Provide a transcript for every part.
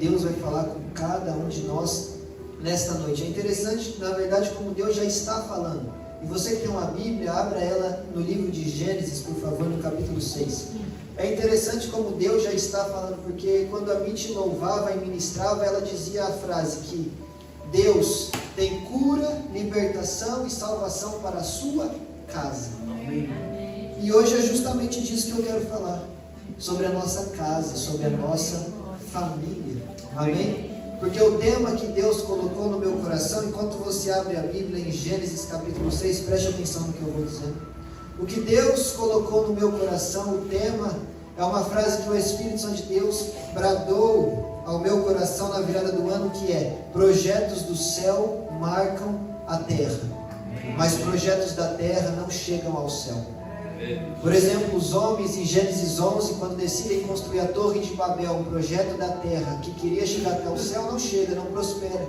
Deus vai falar com cada um de nós nesta noite. É interessante, na verdade, como Deus já está falando. E você que tem uma Bíblia, abra ela no livro de Gênesis, por favor, no capítulo 6. É interessante como Deus já está falando, porque quando a Mitty louvava e ministrava, ela dizia a frase que Deus tem cura, libertação e salvação para a sua casa. Amém. E hoje é justamente disso que eu quero falar. Sobre a nossa casa, sobre a nossa família. Amém? Porque o tema que Deus colocou no meu coração, enquanto você abre a Bíblia em Gênesis capítulo 6, preste atenção no que eu vou dizer. O que Deus colocou no meu coração, o tema, é uma frase que o Espírito Santo de Deus bradou ao meu coração na virada do ano, que é: projetos do céu marcam a terra, mas projetos da terra não chegam ao céu. Por exemplo, os homens em Gênesis 11, quando decidem construir a Torre de Babel, um projeto da terra que queria chegar até o céu, não chega, não prospera.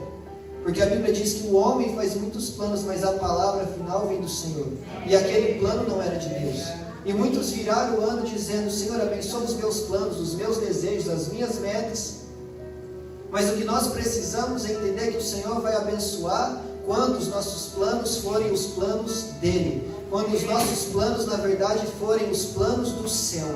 Porque a Bíblia diz que o homem faz muitos planos, mas a palavra final vem do Senhor. E aquele plano não era de Deus. E muitos viraram o ano dizendo: Senhor, abençoa os meus planos, os meus desejos, as minhas metas. Mas o que nós precisamos entender é que o Senhor vai abençoar quando os nossos planos forem os planos dEle. Quando os nossos planos, na verdade, forem os planos do céu.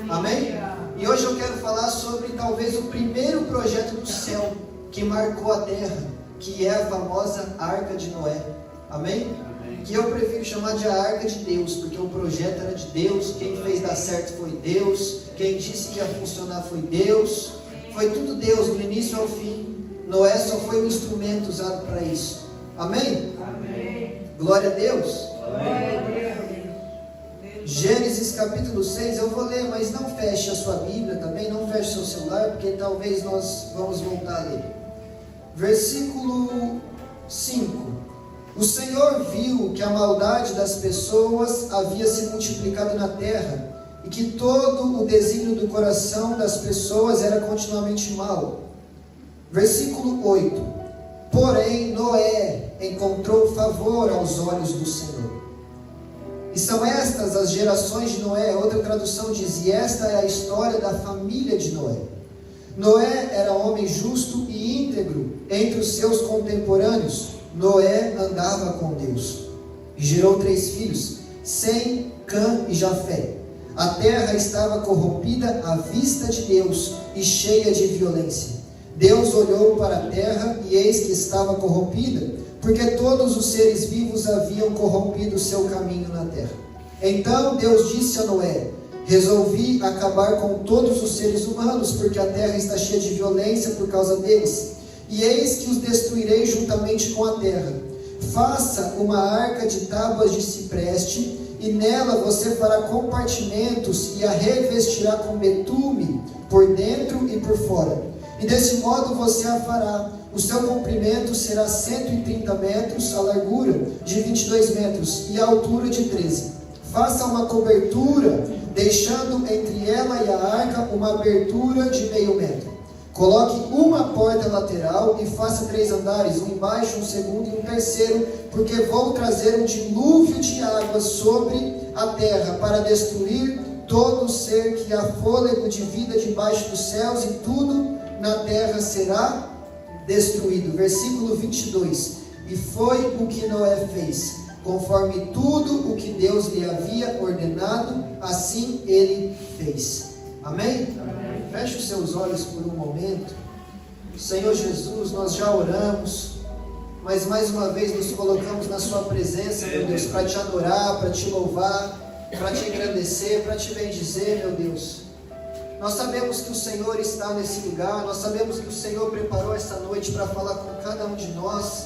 Amém? E hoje eu quero falar sobre talvez o primeiro projeto do céu que marcou a terra, que é a famosa Arca de Noé. Amém? Que eu prefiro chamar de a Arca de Deus, porque o projeto era de Deus, quem fez dar certo foi Deus, quem disse que ia funcionar foi Deus, foi tudo Deus, do início ao fim. Noé só foi um instrumento usado para isso. Amém? Amém. Glória a Deus. Glória a Deus. Gênesis capítulo 6, eu vou ler, mas não feche a sua Bíblia também, não feche seu celular, porque talvez nós vamos voltar a ler. Versículo 5. O Senhor viu que a maldade das pessoas havia se multiplicado na terra, e que todo o desígnio do coração das pessoas era continuamente mau. Versículo 8. Porém Noé encontrou favor aos olhos do Senhor. E são estas as gerações de Noé. Outra tradução diz: e esta é a história da família de Noé. Noé era homem justo e íntegro entre os seus contemporâneos. Noé andava com Deus e gerou 3 filhos, Sem, Cã e Jafé. A terra estava corrompida à vista de Deus e cheia de violência. Deus olhou para a terra e eis que estava corrompida, porque todos os seres vivos haviam corrompido o seu caminho na terra. Então Deus disse a Noé: resolvi acabar com todos os seres humanos, porque a terra está cheia de violência por causa deles, e eis que os destruirei juntamente com a terra. Faça uma arca de tábuas de cipreste, e nela você fará compartimentos e a revestirá com betume por dentro e por fora. E desse modo você a fará. O seu comprimento será 130 metros, a largura de 22 metros e a altura de 13. Faça uma cobertura, deixando entre ela e a arca uma abertura de meio metro. Coloque uma porta lateral e faça 3 andares, um embaixo, um segundo e um terceiro, porque vou trazer um dilúvio de água sobre a terra para destruir todo ser que há fôlego de vida debaixo dos céus, e tudo na terra será destruído. Versículo 22. E foi o que Noé fez, conforme tudo o que Deus lhe havia ordenado, assim ele fez. Amém? Amém. Feche os seus olhos por um momento. Senhor Jesus, nós já oramos, mas mais uma vez nos colocamos na sua presença, meu Deus, para te adorar, para te louvar, para te engrandecer, para te bendizer, meu Deus. Nós sabemos que o Senhor está nesse lugar, nós sabemos que o Senhor preparou essa noite para falar com cada um de nós.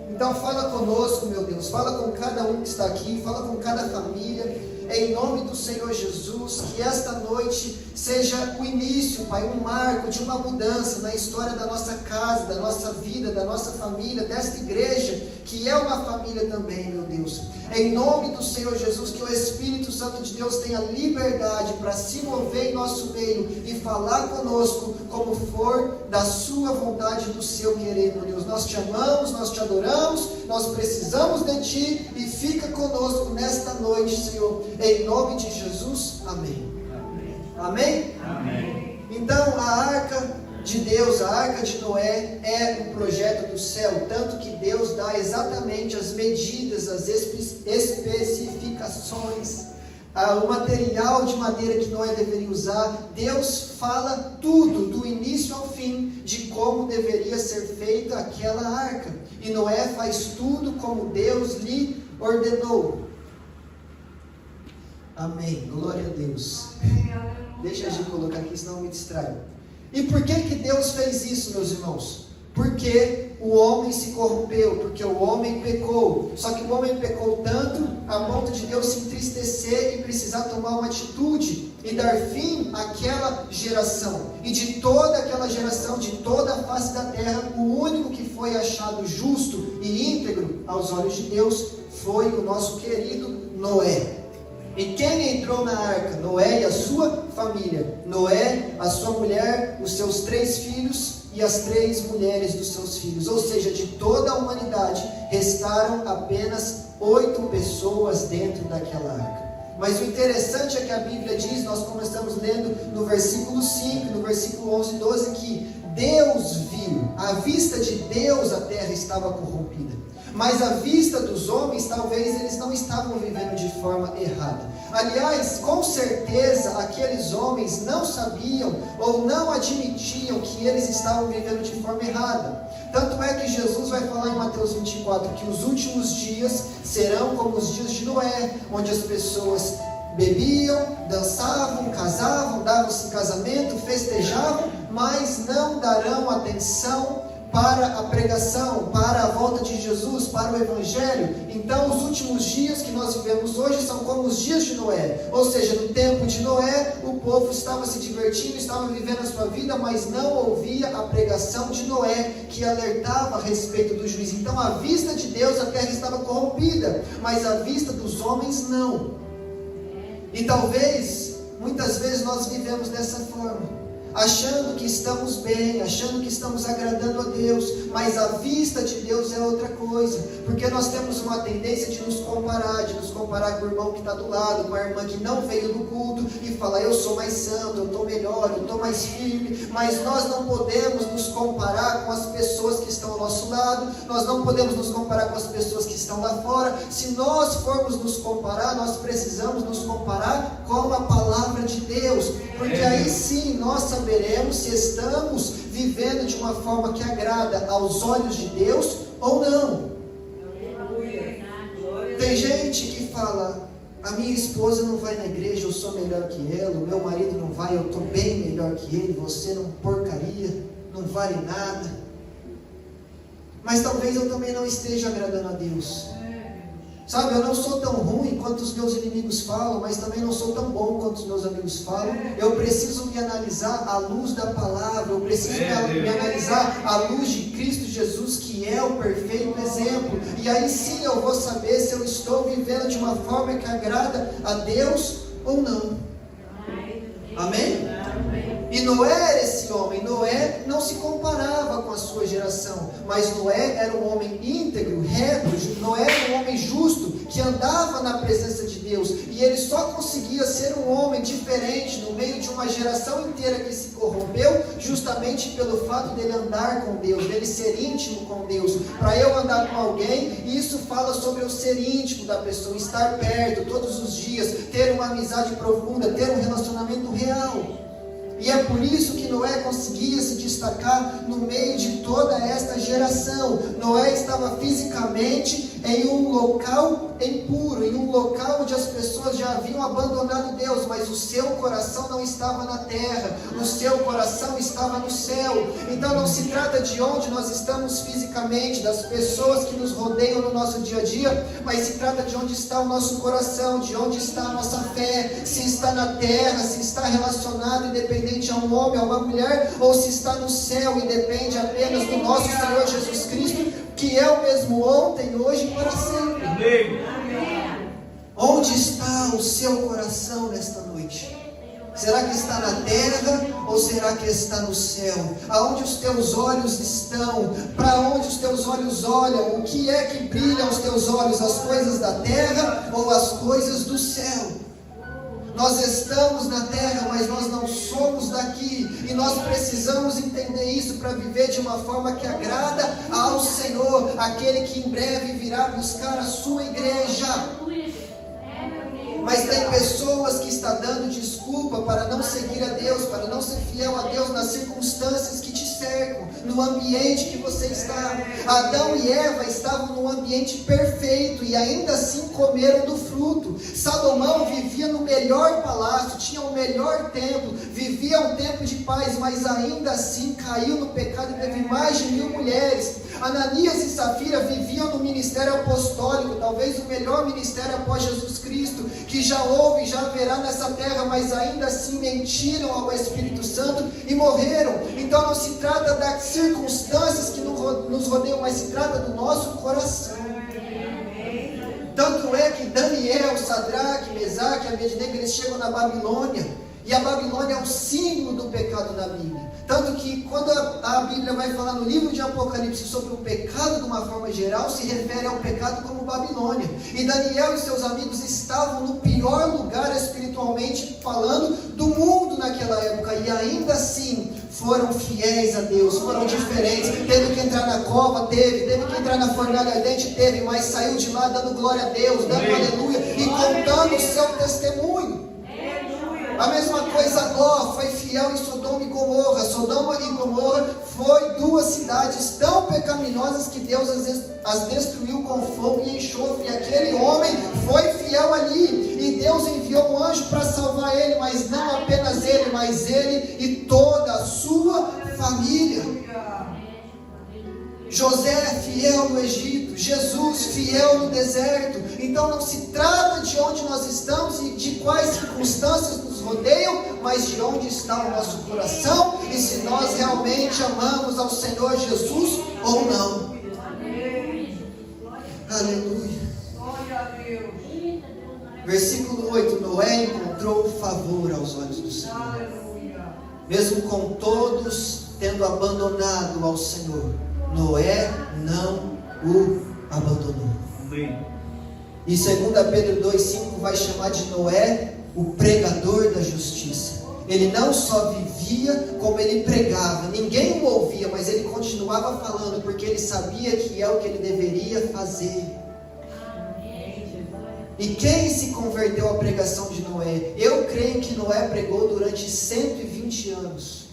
Então fala conosco, meu Deus, fala com cada um que está aqui, fala com cada família, em nome do Senhor Jesus, que esta noite seja o início, Pai, um marco de uma mudança na história da nossa casa, da nossa vida, da nossa família, desta igreja, que é uma família também, meu Deus. Em nome do Senhor Jesus, que o Espírito Santo de Deus tenha liberdade para se mover em nosso meio e falar conosco como for da sua vontade e do seu querer, meu Deus. Nós te amamos, nós te adoramos, nós precisamos de Ti, e fica conosco nesta noite, Senhor. Em nome de Jesus, amém. Amém? Amém. Então, a arca de Deus, a arca de Noé é um projeto do céu, tanto que Deus dá exatamente as medidas, as especificações, o material de madeira que Noé deveria usar. Deus fala tudo, do início ao fim, de como deveria ser feita aquela arca, e Noé faz tudo como Deus lhe ordenou. Amém, glória a Deus. Deixa a gente colocar aqui, senão eu me distraio. E por que Deus fez isso, meus irmãos? Porque o homem se corrompeu, porque o homem pecou. Só que o homem pecou tanto a ponto de Deus se entristecer e precisar tomar uma atitude e dar fim àquela geração. E de toda aquela geração, de toda a face da terra, o único que foi achado justo e íntegro aos olhos de Deus foi o nosso querido Noé. E quem entrou na arca? Noé e a sua família. Noé, a sua mulher, os seus 3 filhos e as 3 mulheres dos seus filhos. Ou seja, de toda a humanidade, restaram apenas 8 pessoas dentro daquela arca. Mas o interessante é que a Bíblia diz, nós começamos lendo no versículo 5, no versículo 11 e 12, que Deus viu, à vista de Deus a terra estava corrompida. Mas à vista dos homens, talvez eles não estavam vivendo de forma errada. Aliás, com certeza, aqueles homens não sabiam ou não admitiam que eles estavam vivendo de forma errada. Tanto é que Jesus vai falar em Mateus 24 que os últimos dias serão como os dias de Noé, onde as pessoas bebiam, dançavam, casavam, davam-se em casamento, festejavam, mas não darão atenção para a pregação, para a volta de Jesus, para o Evangelho. Então os últimos dias que nós vivemos hoje são como os dias de Noé. Ou seja, no tempo de Noé, o povo estava se divertindo, estava vivendo a sua vida, mas não ouvia a pregação de Noé, que alertava a respeito do juízo. Então à vista de Deus a terra estava corrompida, mas à vista dos homens não. E talvez, muitas vezes nós vivemos dessa forma, achando que estamos bem, achando que estamos agradando a Deus, mas a vista de Deus é outra coisa, porque nós temos uma tendência de nos comparar com o irmão que está do lado, com a irmã que não veio no culto, e falar, eu sou mais santo, eu estou melhor, eu estou mais firme, mas nós não podemos nos comparar com as pessoas que estão ao nosso lado, nós não podemos nos comparar com as pessoas que estão lá fora. Se nós formos nos comparar, nós precisamos nos comparar com a palavra de Deus, porque aí sim nós saberemos se estamos vivendo de uma forma que agrada aos olhos de Deus ou não. Tem gente que fala, a minha esposa não vai na igreja, eu sou melhor que ela, o meu marido não vai, eu estou bem melhor que ele, você não porcaria, não vale nada. Mas talvez eu também não esteja agradando a Deus. Sabe, eu não sou tão ruim quanto os meus inimigos falam, mas também não sou tão bom quanto os meus amigos falam. Eu preciso me analisar à luz da palavra, eu preciso me analisar à luz de Cristo Jesus, que é o perfeito exemplo. E aí sim eu vou saber se eu estou vivendo de uma forma que agrada a Deus ou não. Amém? E Noé era esse homem. Noé não se comparava com a sua geração, mas Noé era um homem íntegro, reto. Noé era um homem justo, que andava na presença de Deus, e ele só conseguia ser um homem diferente no meio de uma geração inteira que se corrompeu, justamente pelo fato dele andar com Deus, dele ser íntimo com Deus. Para eu andar com alguém, isso fala sobre eu ser íntimo da pessoa, estar perto todos os dias, ter uma amizade profunda, ter um relacionamento real. E é por isso que Noé conseguia se destacar no meio de toda esta geração. Noé estava fisicamente em um local impuro, em um local onde as pessoas já haviam abandonado Deus, mas o seu coração não estava na terra, o seu coração estava no céu. Então não se trata de onde nós estamos fisicamente, das pessoas que nos rodeiam no nosso dia a dia, mas se trata de onde está o nosso coração, de onde está a nossa fé, se está na terra, se está relacionado independente a um homem, a uma mulher, ou se está no céu e depende apenas do nosso Senhor Jesus Cristo, que é o mesmo ontem, hoje e para sempre. Amém. Onde está o seu coração nesta noite? Será que está na terra ou será que está no céu? Aonde os teus olhos estão? Para onde os teus olhos olham? O que é que brilha aos teus olhos? As coisas da terra ou as coisas do céu? Nós estamos na terra, mas nós não somos daqui. E nós precisamos entender isso para viver de uma forma que agrada ao Senhor, aquele que em breve virá buscar a sua igreja. Mas tem pessoas que estão dando desculpa para não seguir a Deus, para não ser fiel a Deus nas circunstâncias que te cercam, no ambiente que você está. Adão e Eva estavam num ambiente perfeito e ainda assim comeram do fruto. Salomão vivia no melhor palácio, tinha o melhor templo, vivia um tempo de paz, mas ainda assim caiu no pecado e teve mais de 1000 mulheres. Ananias e Safira viviam no ministério apostólico, talvez o melhor ministério após Jesus Cristo, que já houve e já haverá nessa terra, mas ainda assim mentiram ao Espírito Santo e morreram. Então não se trata das circunstâncias que nos rodeiam, mas se trata do nosso coração. Tanto é que Daniel, Sadraque, Mesaque e Abednego, eles chegam na Babilônia, e a Babilônia é um símbolo do pecado na Bíblia. Tanto que quando a Bíblia vai falar no livro de Apocalipse sobre o pecado de uma forma geral, se refere ao pecado como Babilônia. E Daniel e seus amigos estavam no pior lugar espiritualmente falando do mundo naquela época, e ainda assim foram fiéis a Deus, foram diferentes. Teve que entrar na cova, teve que entrar na fornalha ardente, teve, mas saiu de lá dando glória a Deus, dando aleluia e contando o seu testemunho. A mesma coisa, Ló foi fiel em Sodoma e Gomorra. Sodoma e Gomorra foi 2 cidades tão pecaminosas que Deus as destruiu com fogo e enxofre. E aquele homem foi fiel ali, e Deus enviou um anjo para salvar ele, mas não apenas ele, mas ele e toda a sua família. José fiel no Egito, Jesus fiel no deserto. Então não se trata de onde nós estamos e de quais circunstâncias nos rodeiam, mas de onde está o nosso coração e se nós realmente amamos ao Senhor Jesus ou não. Aleluia. Versículo 8: Noé encontrou favor aos olhos do Senhor, mesmo com todos tendo abandonado ao Senhor. Noé não o abandonou. Amém. E 2 Pedro 2,5 vai chamar de Noé o pregador da justiça. Ele não só vivia, como ele pregava. Ninguém o ouvia, mas ele continuava falando, porque ele sabia que é o que ele deveria fazer. E quem se converteu à pregação de Noé? Eu creio que Noé pregou durante 120 anos.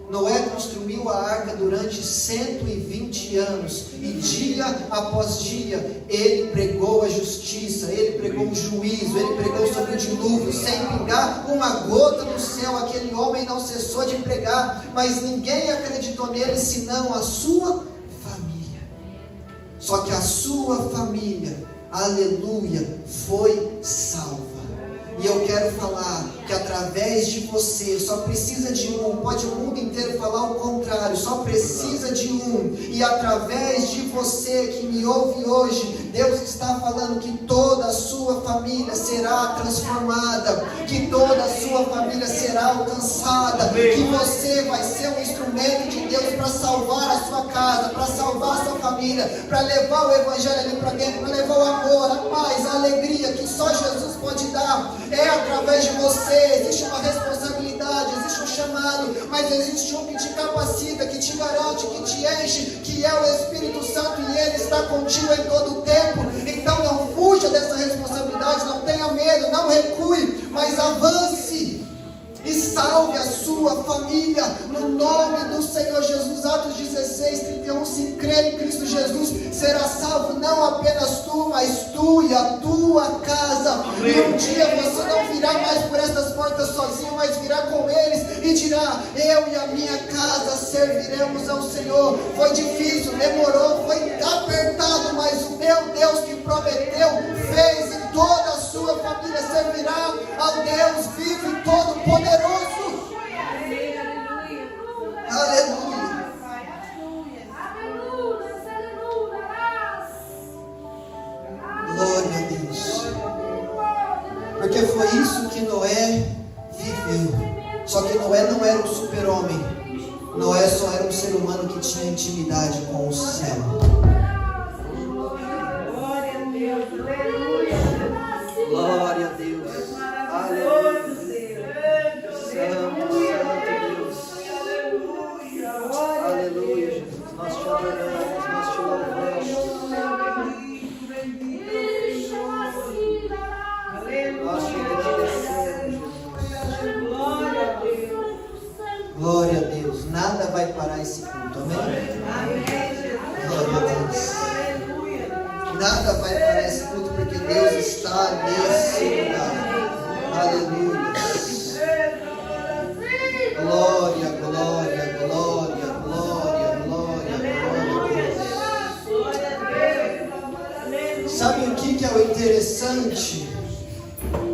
Noé construiu a arca durante 120 anos, e dia após dia ele pregou a justiça, ele pregou o juízo, ele pregou sobre o dilúvio, sem pingar uma gota do céu. Aquele homem não cessou de pregar, mas ninguém acreditou nele senão a sua família. Só que a sua família, aleluia, foi salva. E eu quero falar que através de você, só precisa de um, pode o mundo inteiro falar o contrário, só precisa de um, e através de você que me ouve hoje, Deus está falando que toda a sua família será transformada, que toda a sua família será alcançada, que você vai ser um instrumento de Deus para salvar a sua casa, para salvar a sua família, para levar o Evangelho ali para dentro, para levar o amor, a paz, a alegria que só Jesus pode dar. É através de você. Existe uma responsabilidade, existe um chamado, mas existe um que te capacita, que te garante, que te enche, que é o Espírito Santo, e Ele está contigo em todo o tempo. Então não fuja dessa responsabilidade, não tenha medo, não recue, mas avance e salve a sua família no nome do Senhor Jesus. Atos 16:31. Se crer em Cristo Jesus, será salvo não apenas tu, mas tu e a tua casa. E um dia você não virá mais por estas portas sozinho, mas virá com eles e dirá: eu e a minha casa serviremos ao Senhor. Foi difícil, demorou, foi apertado, mas o meu Deus que prometeu fez, e toda a sua família servirá ao Deus vivo e todo poderoso. Aleluia. Glória a Deus. Porque foi isso que Noé viveu. Só que Noé não era um super-homem. Noé só era um ser humano que tinha intimidade com o céu. Glória a Deus. Aleluia. adoramos, nós te louvamos. Nós te agradecemos, Jesus. Glória a Deus. Nada vai parar esse culto, amém? Glória a Deus. Nada vai parar esse culto, porque Deus está nesse lugar. Aleluia. Glória, glória, glória, glória, glória, glória a Deus. Sabe o que é o interessante?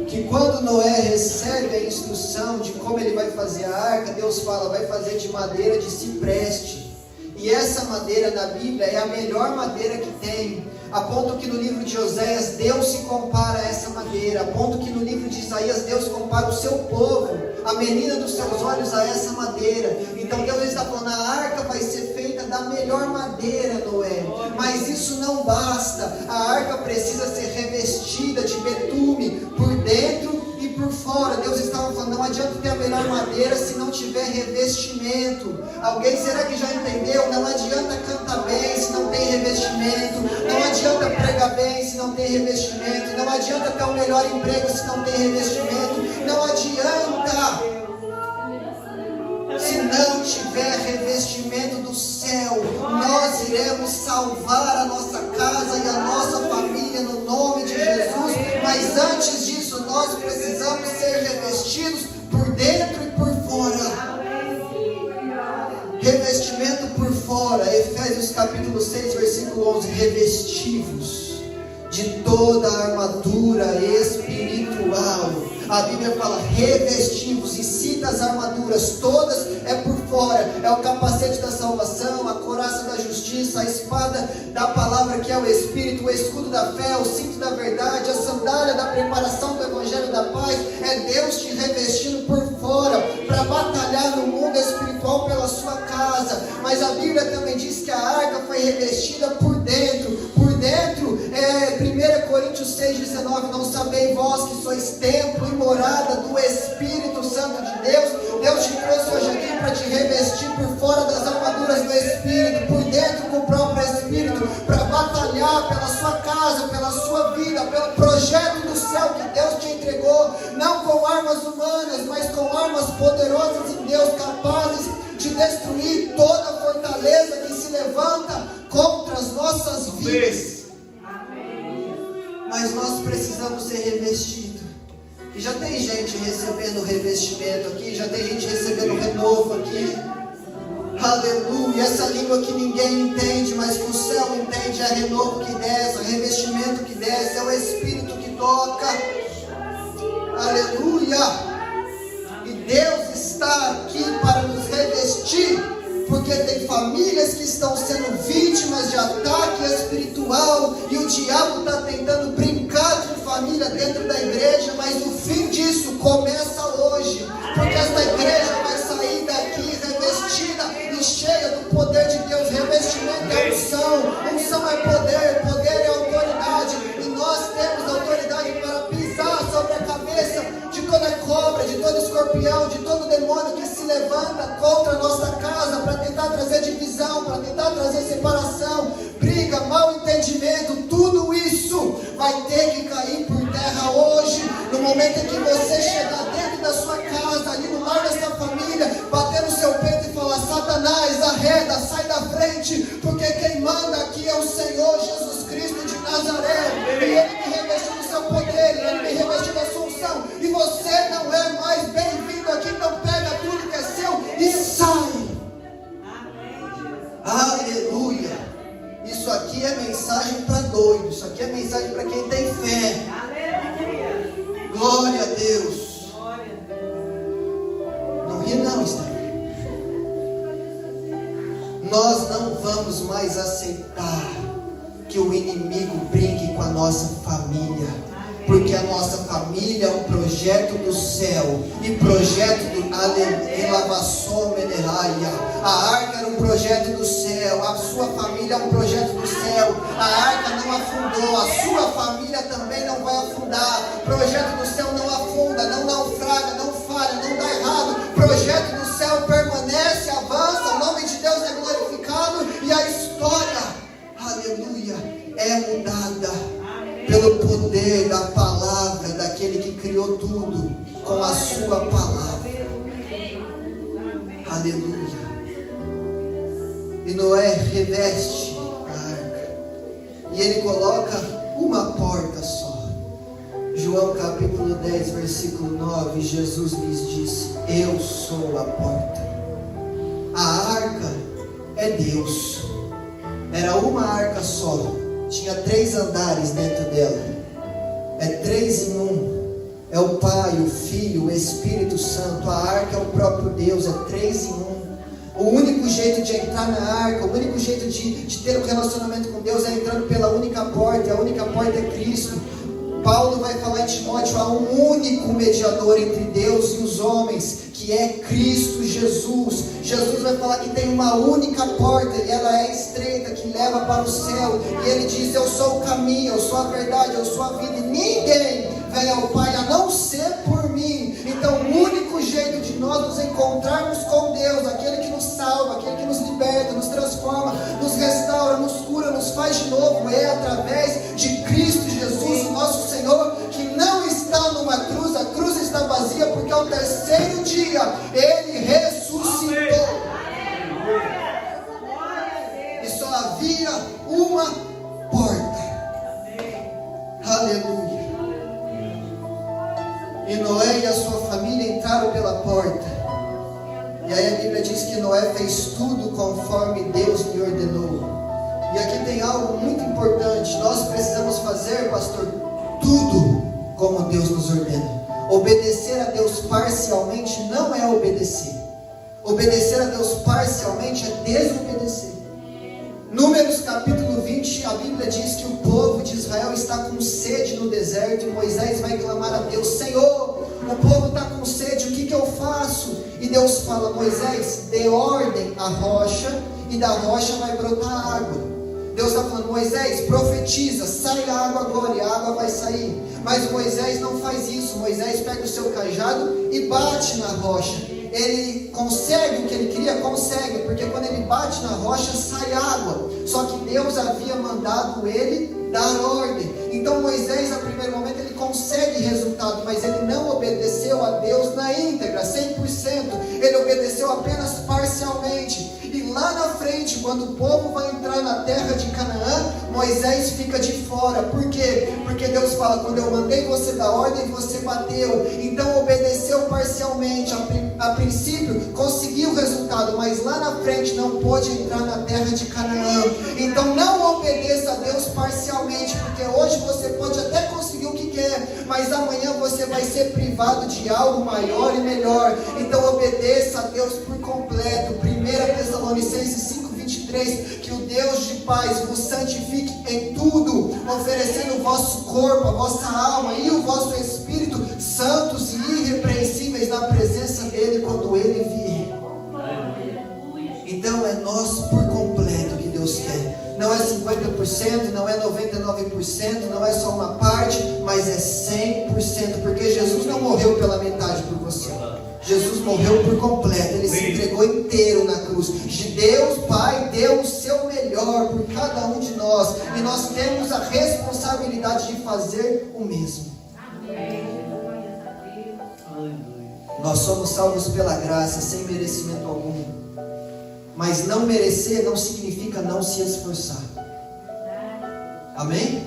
Que quando Noé recebe a instrução de como ele vai fazer a arca, Deus fala, vai fazer de madeira de cipreste. E essa madeira na Bíblia é a melhor madeira que tem. A ponto que no livro de Oséias, Deus se compara a essa madeira. A ponto que no livro de Isaías, Deus compara o seu povo, a menina dos seus olhos, a essa madeira. Então Deus está falando, a arca vai ser feita da melhor madeira, Noé. Mas isso não basta. A arca precisa ser revestida de betume por dentro e por fora. Deus estava falando, não adianta ter a melhor madeira se não tiver revestimento. Alguém, será que já entendeu? Não adianta cantar bem se não tem revestimento. Não adianta pregar bem se não tem revestimento. Não adianta ter o melhor emprego se não tem revestimento. Não adianta. Se não tiver revestimento do céu, nós iremos salvar a nossa casa e a nossa família no nome de Jesus. Mas antes disso, nós precisamos ser revestidos por dentro e por fora. Revestimento por fora. Efésios capítulo 6, versículo 11. Revestivos de toda a armadura espiritual. A Bíblia fala revestivos e cita as armaduras, todas é por fora. É o capacete da salvação, a couraça da justiça, a espada da palavra que é o Espírito, o escudo da fé, o cinto da verdade, a sandália da preparação do Evangelho da paz. É Deus te revestindo por fora para batalhar no mundo espiritual pela sua casa. Mas a Bíblia também diz que a arca foi revestida por dentro. Por dentro, 1 Coríntios 6,19, não sabeis vós que sois templo e morada do Espírito Santo de Deus? Deus te trouxe hoje aqui para te revestir por fora das armaduras do Espírito, por dentro com o próprio Espírito, para batalhar pela sua casa, pela sua vida, pelo projeto do céu que Deus te entregou, não com armas humanas, mas com armas poderosas em Deus, capazes de destruir toda fortaleza que se levanta contra as nossas vidas. Mas nós precisamos ser revestidos. E já tem gente recebendo revestimento aqui, já tem gente recebendo renovo aqui. Aleluia. Essa língua que ninguém entende, mas que o céu entende, é renovo que desce, é revestimento que desce, é o Espírito que toca. Aleluia. E Deus está aqui para nos revestir, porque tem famílias que estão sendo vítimas de ataque espiritual e o diabo está tentando brincar com família dentro da igreja, mas o fim disso começa hoje, porque esta igreja vai sair daqui revestida e cheia do poder de Deus. Revestimento é unção, unção é poder, poder é autoridade, e nós temos autoridade para pisar sobre a cabeça de toda cobra, de todo escorpião, de todo demônio que se levanta contra a nossa casa para tentar trazer divisão, para tentar trazer separação, briga, mau entendimento. Tudo isso vai ter que cair por terra hoje, no momento em que você chegar dentro da sua casa, ali no lar da sua família, bater no seu peito e falar: Satanás, arreda, sai da frente, porque quem manda aqui é o Senhor Jesus Cristo de Nazaré, e Ele me revestiu do seu poder, Ele me revestiu da sua unção, e você não é mais bem-vindo aqui. Então pega tudo que é seu e sai. Aleluia. Isso aqui é mensagem para doido, isso aqui é mensagem para quem tem fé. Glória a Deus. Não ri não, Esther. Nós não vamos mais aceitar que o inimigo brinque com a nossa família, porque a nossa família é um projeto do céu, e projeto do Elavação Meneraia. A arca era um projeto do céu, a sua família é um projeto do céu. A arca não afundou, a sua família também não vai afundar. Projeto do céu não afunda, não naufraga, não falha, não dá errado. Projeto do céu permanece, avança, o nome de Deus é glorificado e a história é mudada pelo poder da palavra daquele que criou tudo com a sua palavra. Aleluia. E Noé reveste a arca e ele coloca uma porta só. João capítulo 10 versículo 9, Jesus lhes disse: eu sou a porta. A arca é Deus. Era uma arca só, tinha 3 andares dentro dela. É 3 em 1. É o Pai, o Filho, o Espírito Santo. A arca é o próprio Deus, é 3 em 1. O único jeito de entrar na arca, o único jeito de ter um relacionamento com Deus é entrando pela única porta, e a única porta é Cristo. Paulo vai falar em Timóteo: há um único mediador entre Deus e os homens, que é Cristo Jesus. Jesus vai falar que tem uma única porta, e ela é estreita, que leva para o céu. E ele diz: eu sou o caminho, eu sou a verdade, eu sou a vida, e ninguém vem ao Pai a não ser por mim. Então o único jeito de nós nos encontrarmos com Deus, aquele que nos salva, aquele que nos liberta, nos transforma, nos restaura, nos cura, nos faz de novo, é através de Cristo Jesus, o nosso Senhor, que não está numa cruz. A cruz está vazia porque ao 3º dia Ele ressuscitou. E só havia uma porta. Aleluia. E Noé e a sua família entraram pela porta. E aí a Bíblia diz que Noé fez tudo conforme Deus lhe ordenou. E aqui tem algo muito importante. Nós precisamos fazer, pastor, tudo como Deus nos ordena. Obedecer a Deus parcialmente não é obedecer. Obedecer a Deus parcialmente é desobedecer. Números capítulo 20, a Bíblia diz que o povo de Israel está com sede no deserto, e Moisés vai clamar a Deus: Senhor, o povo está com sede, o que eu faço? E Deus fala: Moisés, dê ordem à rocha, e da rocha vai brotar água. Deus está falando: Moisés, profetiza, sai a água agora, e a água vai sair. Mas Moisés não faz isso. Moisés pega o seu cajado e bate na rocha. Ele consegue o que ele queria? Consegue, porque quando ele bate na rocha sai água. Só que Deus havia mandado ele dar ordem. Então Moisés, a primeiro momento, ele consegue resultado, mas ele não obedeceu a Deus na íntegra, 100%. Ele obedeceu apenas parcialmente. E lá na frente, quando o povo vai entrar na terra de Canaã, Moisés fica de fora. Por quê? Porque Deus fala: quando eu mandei você dar ordem, você bateu. Então obedeceu parcialmente. A princípio conseguiu o resultado, mas lá na frente não pôde entrar na terra de Canaã. Então não obedeça a Deus parcialmente, porque hoje você pode até conseguir o que quer, mas amanhã você vai ser privado de algo maior e melhor. Então obedeça a Deus por completo. 1 Tessalonicenses 5:23, que o Deus de paz vos santifique em tudo, oferecendo o vosso corpo, a vossa alma e o vosso espírito santos e irrepreensíveis na presença dele quando ele vier. Então é nós por completo que Deus quer. Não é 50%, não é 99%, não é só uma parte, mas é 100%, porque Jesus não morreu pela metade por você. Jesus morreu por completo, Ele se entregou inteiro na cruz. Deus Pai deu o seu melhor por cada um de nós, e nós temos a responsabilidade de fazer o mesmo. Nós somos salvos pela graça, sem merecimento algum. Mas não merecer não significa não se esforçar. Amém?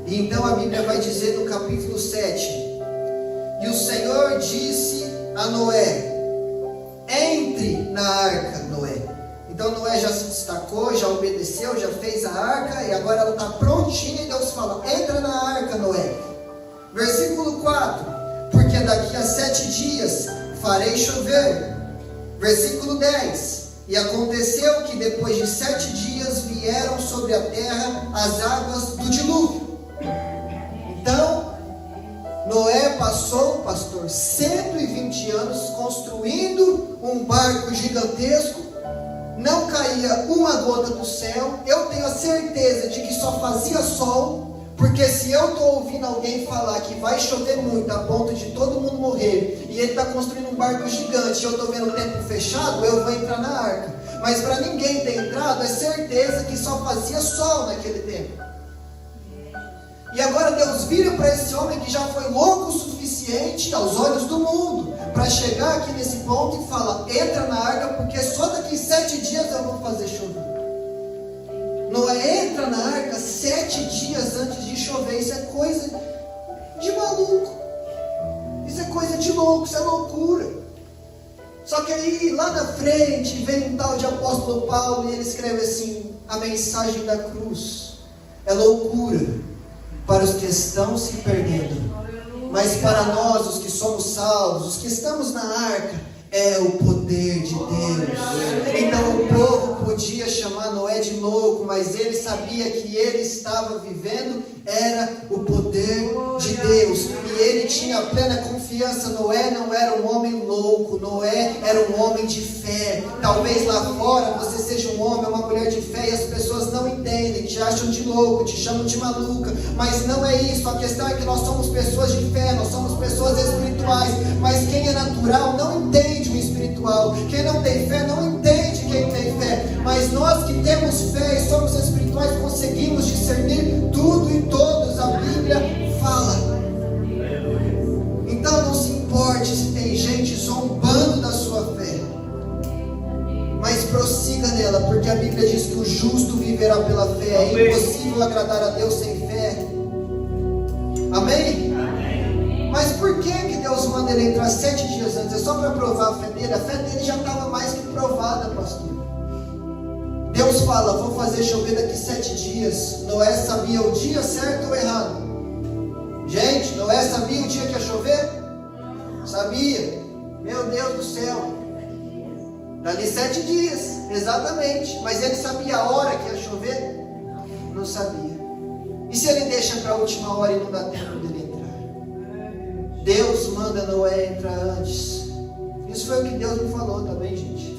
E então a Bíblia vai dizer no capítulo 7: e o Senhor disse a Noé: entre na arca, Noé. Então Noé já se destacou, já obedeceu, já fez a arca, e agora ela está prontinha, e Deus fala: entra na arca, Noé. Versículo 4: porque daqui a 7 dias farei chover. Versículo 10: e aconteceu que depois de 7 dias vieram sobre a terra as águas do dilúvio. Então Noé passou, pastor, 120 anos construindo um barco gigantesco. Não caía uma gota do céu. Eu tenho a certeza de que só fazia sol, porque se eu estou ouvindo alguém falar que vai chover muito a ponto de todo mundo morrer, e ele está construindo um barco gigante, e eu estou vendo o tempo fechado, eu vou entrar na arca. mas para ninguém ter entrado, é certeza que só fazia sol naquele tempo. E agora Deus vira para esse homem que já foi louco o suficiente aos olhos do mundo, para chegar aqui nesse ponto e fala: entra na arca, porque só daqui 7 dias eu vou fazer chover. Noé entra na arca 7 dias antes de chover. Isso é coisa de maluco, isso é coisa de louco, isso é loucura. Só que aí lá na frente vem um tal de apóstolo Paulo e ele escreve assim: a mensagem da cruz é loucura para os que estão se perdendo, mas para nós, os que somos salvos, os que estamos na arca, é o poder de Deus. Então o povo podia chamar Noé de louco, mas ele sabia que ele estava vivendo era o poder de Deus, e ele tinha plena confiança. Noé não era um homem louco, Noé era um homem de fé. Talvez lá fora você seja um homem ou uma mulher de fé e as pessoas não entendem, te acham de louco, te chamam de maluca, mas não é isso. A questão é que nós somos pessoas de fé, nós somos pessoas espirituais, mas quem é natural não entende o espiritual, quem não tem fé não entende quem tem fé, mas nós que temos fé e somos espirituais conseguimos discernir tudo e todos. A Bíblia fala. Então não se importe se tem gente zombando da sua fé, mas prossiga nela, porque a Bíblia diz que o justo viverá pela fé. É impossível agradar a Deus sem fé. Amém? Mas por que Deus manda ele entrar 7 dias antes? É só para provar a fé dele? A fé dele já estava mais que provada, pastor. Deus fala: vou fazer chover daqui 7 dias. Noé sabia o dia certo ou errado? Gente, Noé sabia o dia que ia chover? Sabia. Meu Deus do céu. Dali 7 dias, exatamente. Mas ele sabia a hora que ia chover? Não sabia. E se ele deixa para a última hora e não dá tempo dele entrar? Deus manda Noé entrar antes. Isso foi o que Deus me falou também, gente.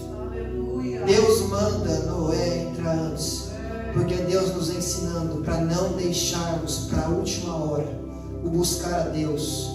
Deus manda Noé entrar antes, porque é Deus nos ensinando para não deixarmos para a última hora o buscar a Deus,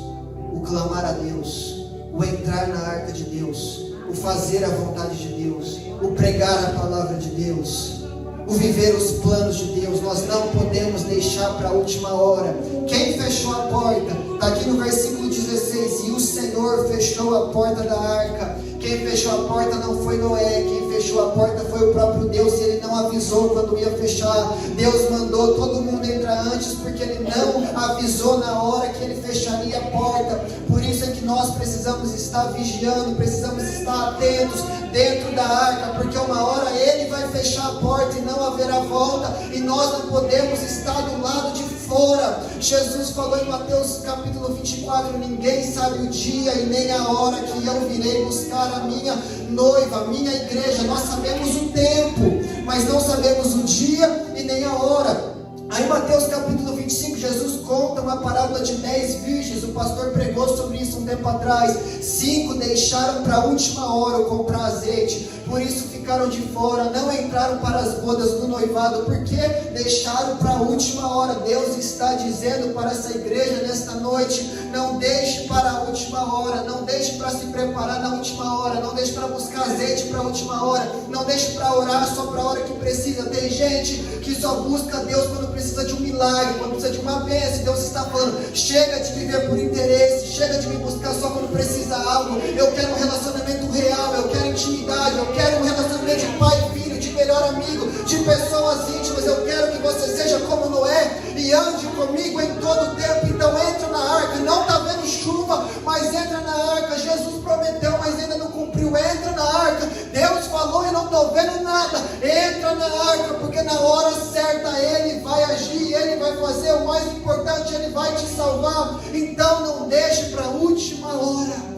o clamar a Deus, o entrar na arca de Deus, o fazer a vontade de Deus, o pregar a palavra de Deus, o viver os planos de Deus. Nós não podemos deixar para a última hora. Quem fechou a porta? Está aqui no versículo 16: e o Senhor fechou a porta da arca. Quem fechou a porta não foi Noé, quem fechou a porta foi o próprio Deus, e ele não avisou quando ia fechar. Deus mandou todo mundo entrar antes, porque ele não avisou na hora que ele fecharia a porta. Por isso é que nós precisamos estar vigiando, precisamos estar atentos dentro da arca, porque uma hora ele vai fechar a porta e não haverá volta, e nós não podemos estar do lado de fora. Jesus falou em Mateus capítulo 24: ninguém sabe o dia e nem a hora que eu virei buscar a minha noiva, a minha igreja. Nós sabemos o tempo, mas não sabemos o dia e nem a hora. Aí em Mateus capítulo 25, Jesus conta uma parábola de 10 virgens. O pastor pregou sobre isso um tempo atrás. 5 deixaram para a última hora o comprar azeite, por isso ficaram de fora, não entraram para as bodas do noivado, porque deixaram para a última hora. Deus está dizendo para essa igreja nesta noite: não deixe para a última hora, não deixe para se preparar na última hora, não deixe para buscar azeite para a última hora, não deixe para orar só para a hora que precisa. Tem gente que só busca Deus quando precisa de um milagre, quando precisa de uma bênção. Deus está falando: chega de viver por interesse, chega de me buscar só quando precisa algo. Eu quero um relacionamento real, eu quero intimidade, eu quero um relacionamento de pai e filho, de melhor amigo, de pessoas íntimas. Eu quero que você seja como Noé e ande comigo em todo o tempo. Então entra na arca. Não está vendo chuva, mas entra na arca. Jesus prometeu, mas ainda não cumpriu. Entra na arca. Deus falou e não estou vendo nada. Entra na arca, porque na hora certa Ele vai agir, Ele vai fazer o mais importante, Ele vai te salvar. Então não deixe para a última hora.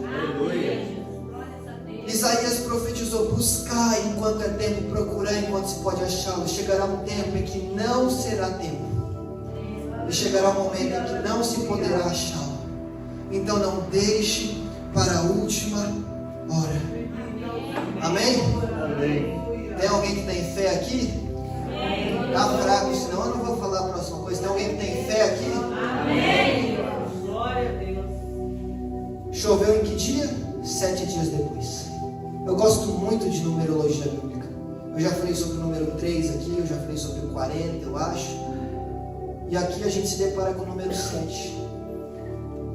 Isaías profetizou: buscar enquanto é tempo, procurar enquanto se pode achá-lo. Chegará um tempo em que não será tempo, e chegará um momento em que não se poderá achá-lo. Então não deixe para a última hora. Amém? Amém. Tem alguém que tem fé aqui? Está fraco, senão eu não vou falar a próxima coisa. Tem alguém que tem fé aqui? Amém. Glória a Deus. Choveu em que dia? 7 dias depois. Eu gosto muito de numerologia bíblica. Eu já falei sobre o número 3 aqui, eu já falei sobre o 40, eu acho. E aqui a gente se depara com o número 7.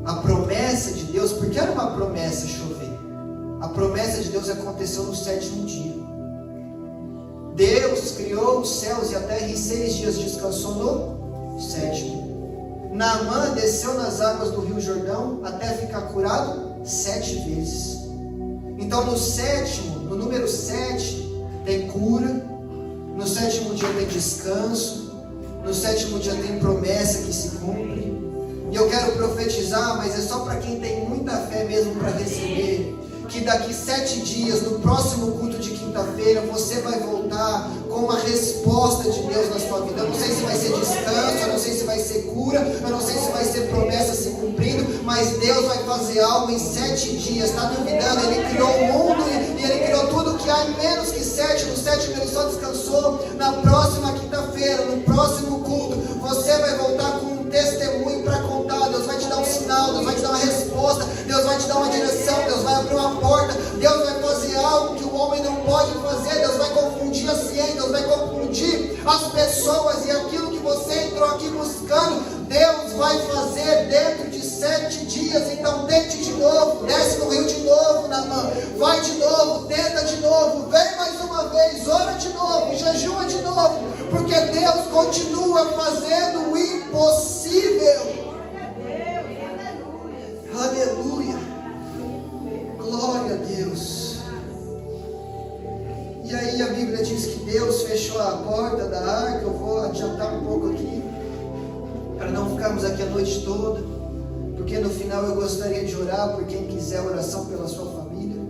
A promessa de Deus, porque era uma promessa chover. A promessa de Deus aconteceu no 7º dia. Deus criou os céus e a terra, e em 6 dias descansou no 7º. Naamã desceu nas águas do rio Jordão até ficar curado 7 vezes. Então no 7º, no número 7, tem cura. No 7º dia tem descanso. No 7º dia tem promessa que se cumpre. E eu quero profetizar, mas é só para quem tem muita fé mesmo para receber, que daqui 7 dias, no próximo culto de quinta-feira, você vai voltar com uma resposta de Deus na sua vida. Eu não sei se vai ser descanso, eu não sei se vai ser cura, eu não sei se vai ser promessa se cumprindo, mas Deus vai fazer algo em 7 dias. Está duvidando? Ele criou o mundo e Ele criou tudo que há em menos que 7. No 7º Ele só descansou. Na próxima quinta-feira, no próximo culto, você vai voltar com um testemunho para contar. Deus vai te dar um sinal, Deus vai te dar uma resposta, Deus vai te dar uma direção, Deus vai abrir uma porta, Deus vai fazer algo que o homem não pode fazer. Deus vai confundir a ciência, Deus vai confundir as pessoas, e aquilo que você entrou aqui buscando, Deus vai fazer dentro de 7 dias. Então tente de novo, desce no rio de novo, Naamã, vai de novo, tenta de novo, vem mais uma vez, ora de novo, jejua de novo, porque Deus continua fazendo o impossível. Aleluia, glória a Deus. E aí a Bíblia diz que Deus fechou a porta da arca. Eu vou adiantar um pouco aqui, para não ficarmos aqui a noite toda, porque no final eu gostaria de orar por quem quiser oração pela sua família.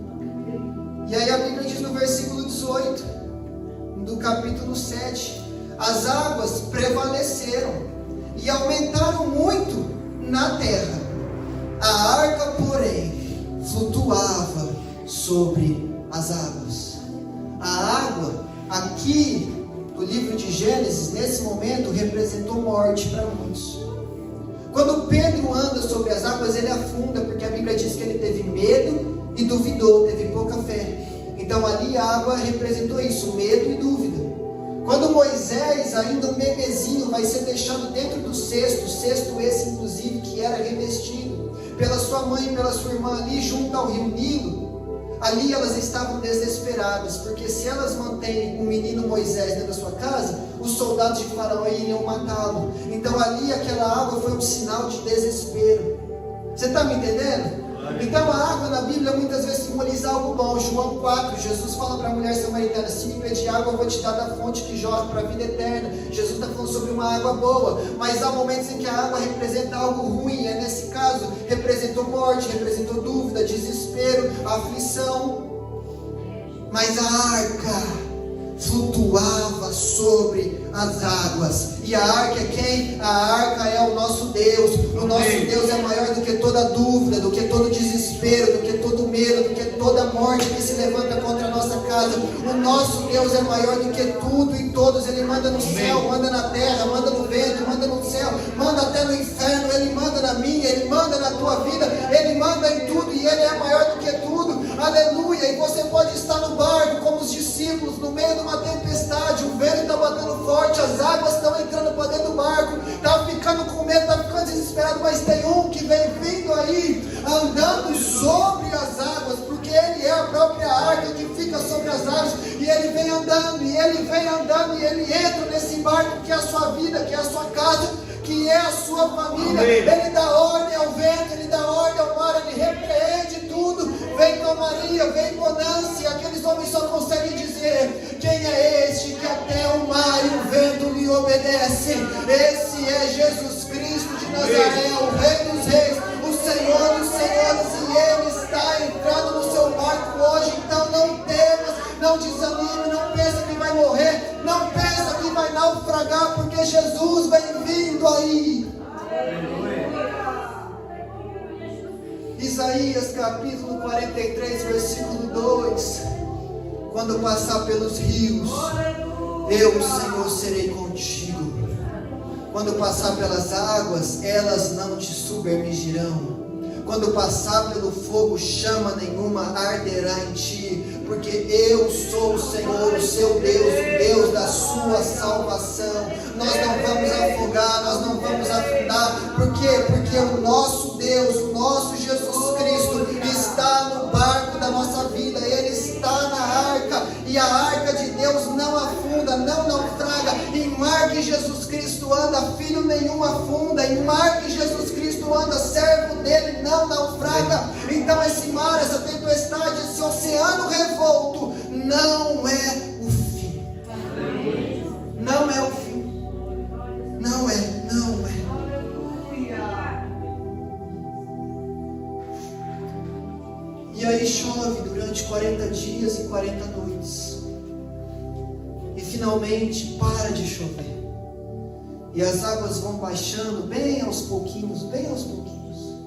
E aí a Bíblia diz no versículo 18 do capítulo 7: as águas prevaleceram e aumentaram muito na terra. A arca, porém, flutuava sobre as águas. A água, aqui no livro de Gênesis, nesse momento, representou morte para muitos. Quando Pedro anda sobre as águas, ele afunda, porque a Bíblia diz que ele teve medo e duvidou, teve pouca fé. Então ali a água representou isso, medo e dúvida. Quando Moisés, ainda um bebezinho, vai ser deixado dentro do cesto esse inclusive que era revestido pela sua mãe e pela sua irmã ali junto ao rio Nilo, ali elas estavam desesperadas, porque se elas mantêm o menino Moisés dentro da sua casa, os soldados de Faraó iriam matá-lo. Então ali aquela água foi um sinal de desespero. Você está me entendendo? Então a água na Bíblia muitas vezes simboliza algo bom. João 4, Jesus fala para a mulher samaritana: se me pedir água, eu vou te dar da fonte que jorra para a vida eterna. Jesus está falando sobre uma água boa, mas há momentos em que a água representa algo ruim. E nesse caso representou morte, representou dúvida, desespero, aflição. Mas a arca flutuava sobre as águas. E a arca é quem? A arca é o nosso Deus. O nosso Deus é maior do que toda dúvida, do que todo desespero, do que todo medo, do que toda morte que se levanta contra a nossa casa. O nosso Deus é maior do que tudo e todos. Ele manda no céu, manda na terra, manda no vento, manda no céu, manda até no inferno. Ele manda na minha, Ele manda na tua vida, Ele manda em tudo, e Ele é maior do que tudo. Aleluia. E você pode estar no barco como os discípulos, no meio de uma tempestade, o vento está batendo forte, as águas estão entrando para dentro do barco, está ficando com medo, está ficando desesperado, mas tem um que vem vindo aí, andando sobre as águas, porque Ele é a própria arca que fica sobre as águas, e Ele vem andando, e Ele vem andando, e Ele entra nesse barco que é a sua vida, que é a sua casa, que é a sua família. Amém. Ele dá ordem ao vento, Ele dá ordem ao mar, Ele repreende tudo. Vem calmaria, vem bonança, e aqueles homens só conseguem dizer: quem é este que até o mar e o vento lhe obedecem? Esse é Jesus Cristo de Nazaré, o Rei dos Reis, o Senhor dos Senhores, e Ele está entrando no seu barco hoje. Então não temas, não desanime, não pense que vai morrer, não pensa que vai naufragar, porque Jesus vem vindo aí. Isaías capítulo 43, versículo 2: quando passar pelos rios, eu, o Senhor, serei contigo. Quando passar pelas águas, elas não te submergirão. Quando passar pelo fogo, chama nenhuma arderá em ti, porque eu sou o Senhor, o seu Deus, o Deus da sua salvação. Nós não vamos afogar, nós não vamos afundar. Por quê? Porque o nosso Deus, o nosso Jesus Cristo está no barco da nossa vida, Ele está na arca, e a arca de Deus não afunda, não naufraga. Em mar que Jesus Cristo anda, filho nenhum afunda. Em mar que Jesus Cristo anda, servo dele não naufraga. Então esse mar, essa tempestade, esse oceano revolto não é o fim. Não é o fim. Não é. E aí chove durante 40 dias e 40 noites. E finalmente para de chover. E as águas vão baixando bem aos pouquinhos, bem aos pouquinhos.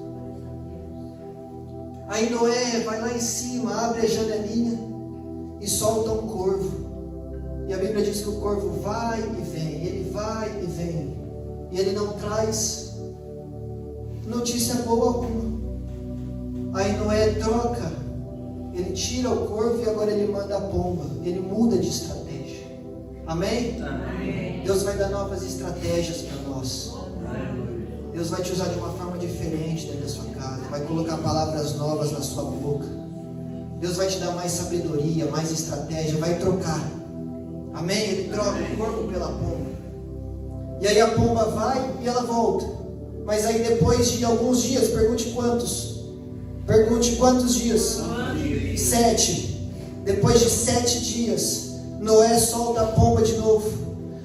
Aí Noé vai lá em cima, abre a janelinha e solta um corvo. E a Bíblia diz que o corvo vai e vem, ele vai e vem. E ele não traz notícia boa alguma. Aí Noé troca, ele tira o corvo e agora ele manda a pomba. Ele muda de estratégia. Amém? Amém. Deus vai dar novas estratégias para nós. Deus vai te usar de uma forma diferente dentro da sua casa. Vai colocar palavras novas na sua boca. Deus vai te dar mais sabedoria, mais estratégia. Vai trocar. Amém? Ele troca o corvo pela pomba. E aí a pomba vai e ela volta. Mas aí depois de alguns dias, pergunte quantos dias? 7. Depois de 7 dias, Noé solta a pomba de novo.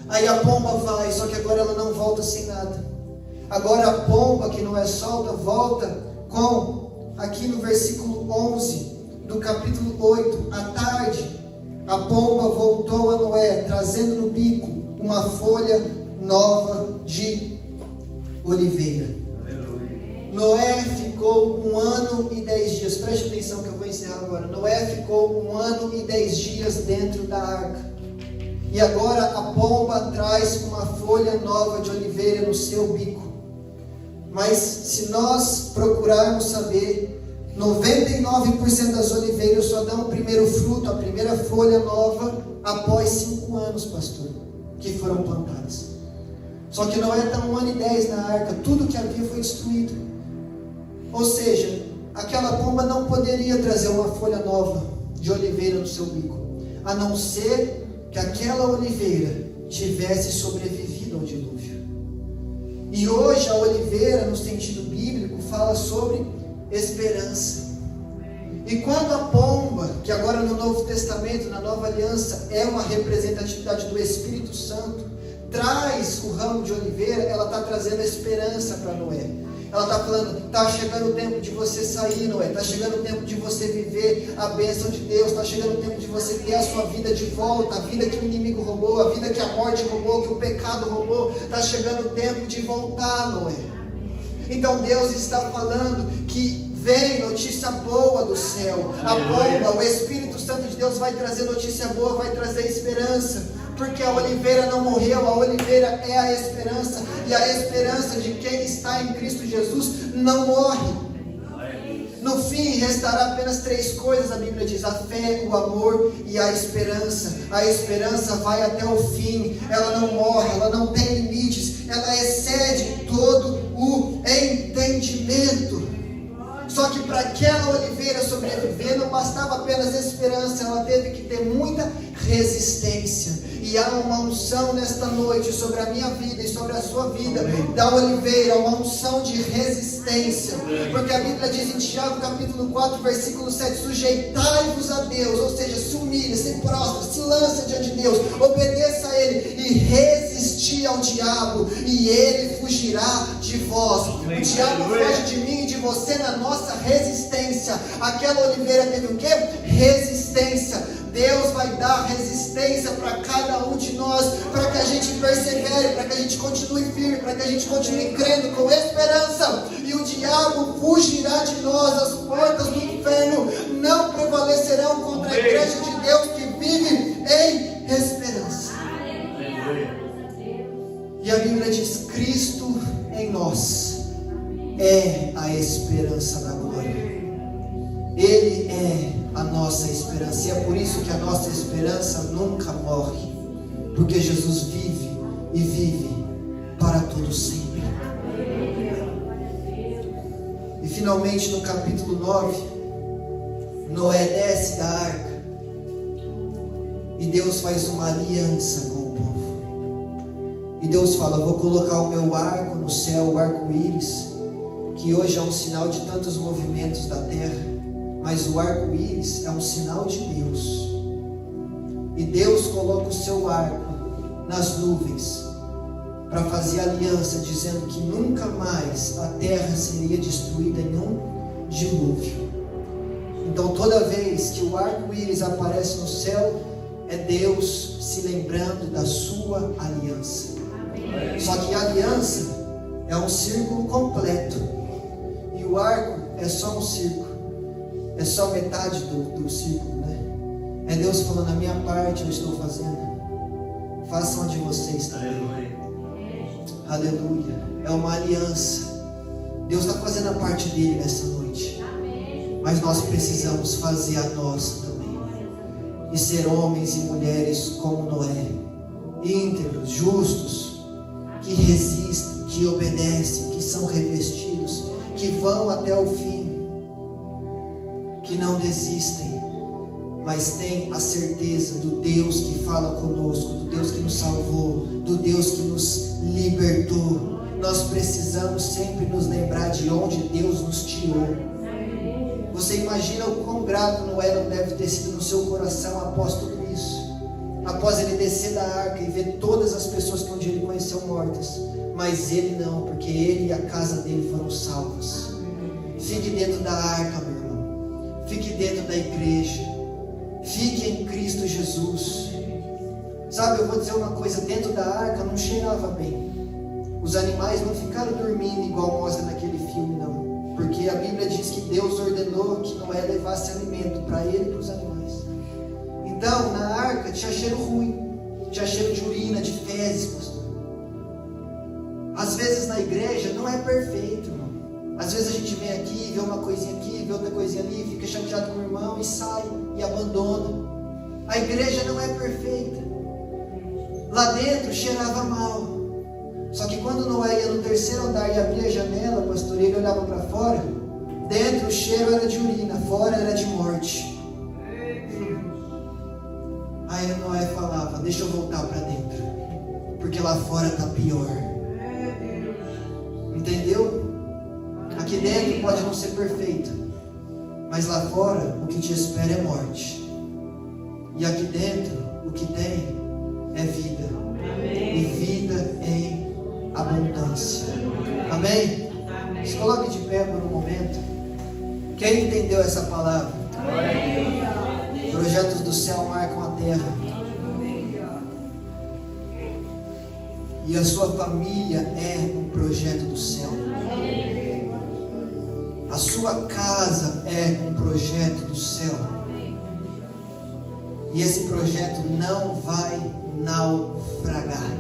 Aí a pomba vai, só que agora ela não volta sem nada. Agora a pomba que Noé solta, volta com, aqui no versículo 11 do capítulo 8, à tarde, a pomba voltou a Noé, trazendo no bico uma folha nova de oliveira. Noé ficou 1 ano e 10 dias, preste atenção que eu vou encerrar agora. Noé ficou 1 ano e 10 dias dentro da arca. E agora a pomba traz uma folha nova de oliveira no seu bico. Mas se nós procurarmos saber, 99% das oliveiras só dão o primeiro fruto, a primeira folha nova, após 5 anos, pastor, que foram plantadas. Só que Noé está 1 ano e 10 na arca, tudo que havia foi destruído. Ou seja, aquela pomba não poderia trazer uma folha nova de oliveira no seu bico, a não ser que aquela oliveira tivesse sobrevivido ao dilúvio. E hoje a oliveira, no sentido bíblico, fala sobre esperança. E quando a pomba, que agora no Novo Testamento, na Nova Aliança, é uma representatividade do Espírito Santo, traz o ramo de oliveira, ela está trazendo esperança para Noé. Ela está falando, está chegando o tempo de você sair, Noé. Está chegando o tempo de você viver a bênção de Deus. Está chegando o tempo de você ter a sua vida de volta. A vida que o inimigo roubou, a vida que a morte roubou, que o pecado roubou. Está chegando o tempo de voltar, Noé. Então Deus está falando que vem notícia boa do céu. A pomba, o Espírito Santo de Deus vai trazer notícia boa, vai trazer esperança. Porque a oliveira não morreu, a oliveira é a esperança. E a esperança de quem está em Cristo Jesus não morre. No fim restará apenas 3 coisas, a Bíblia diz: a fé, o amor e a esperança. A esperança vai até o fim, ela não morre, ela não tem limites, ela excede todo o entendimento. Só que para aquela oliveira sobreviver não bastava apenas esperança, ela teve que ter muita resistência. E há uma unção nesta noite sobre a minha vida e sobre a sua vida, da oliveira, uma unção de resistência. Porque a Bíblia diz em Tiago capítulo 4, versículo 7, sujeitai-vos a Deus, ou seja, se humilhe, se prostre, se lance diante de Deus, obedeça a Ele e resisti ao diabo, e ele fugirá de vós. O diabo foge de mim e de você na nossa resistência. Aquela oliveira teve o quê? Resistência. Deus vai dar resistência para cada um de nós, para que a gente persevere, para que a gente continue firme, para que a gente continue crendo com esperança. E o diabo fugirá de nós, as portas do inferno não prevalecerão contra a igreja de Deus que vive em esperança. E a Bíblia diz: Cristo em nós é a esperança da glória. Ele é a nossa esperança. E é por isso que a nossa esperança nunca morre, porque Jesus vive e vive para todo sempre. E finalmente no capítulo 9, Noé desce da arca e Deus faz uma aliança com o povo. E Deus fala: vou colocar o meu arco no céu, o arco-íris, que hoje é um sinal de tantos movimentos da terra, mas o arco-íris é um sinal de Deus. E Deus coloca o seu arco nas nuvens para fazer aliança, dizendo que nunca mais a terra seria destruída em um dilúvio. Então toda vez que o arco-íris aparece no céu, é Deus se lembrando da sua aliança. Amém. Só que a aliança é um círculo completo, e o arco é só um círculo, é só metade do círculo, né? É Deus falando: a minha parte eu estou fazendo, façam a de vocês também. Aleluia. Aleluia. É uma aliança. Deus está fazendo a parte dele nessa noite. Amém. Mas nós precisamos fazer a nossa também. E ser homens e mulheres como Noé, íntegros, justos, que resistem, que obedecem, que são revestidos, que vão até o fim, que não desistem, mas têm a certeza do Deus que fala conosco, do Deus que nos salvou, do Deus que nos libertou. Nós precisamos sempre nos lembrar de onde Deus nos tirou. Você imagina o quão grato Noé não deve ter sido no seu coração após tudo isso, após ele descer da arca e ver todas as pessoas que um dia ele conheceu mortas, mas ele não, porque ele e a casa dele foram salvos. Fique dentro da arca, meu irmão, fique dentro da igreja, fique em Cristo Jesus. Sabe, eu vou dizer uma coisa: dentro da arca não cheirava bem. Os animais não ficaram dormindo igual mostra naquele filme, não. Porque a Bíblia diz que Deus ordenou que Noé levasse alimento para ele e para os animais. Então, na arca tinha cheiro ruim, tinha cheiro de urina, de fezes, pastor. Às vezes na igreja não é perfeito, irmão. Às vezes a gente vem aqui, vê uma coisinha aqui, vê outra coisinha ali, fica chateado com o irmão e sai e abandona. A igreja não é perfeita. Lá dentro cheirava mal. Só que quando Noé ia no terceiro andar e abria a janela, pastor, ele olhava para fora, dentro o cheiro era de urina, fora era de morte. Aí Noé falava: deixa eu voltar para dentro, porque lá fora está pior. Entendeu? Aqui dentro pode não ser perfeito, mas lá fora o que te espera é morte. E aqui dentro o que tem é vida. Amém. E vida em abundância. Amém? Se coloque de pé por um momento. Quem entendeu essa palavra? Amém. Projetos do céu marcam a terra. E a sua família é um projeto do céu. A sua casa é um projeto do céu. E esse projeto não vai naufragar,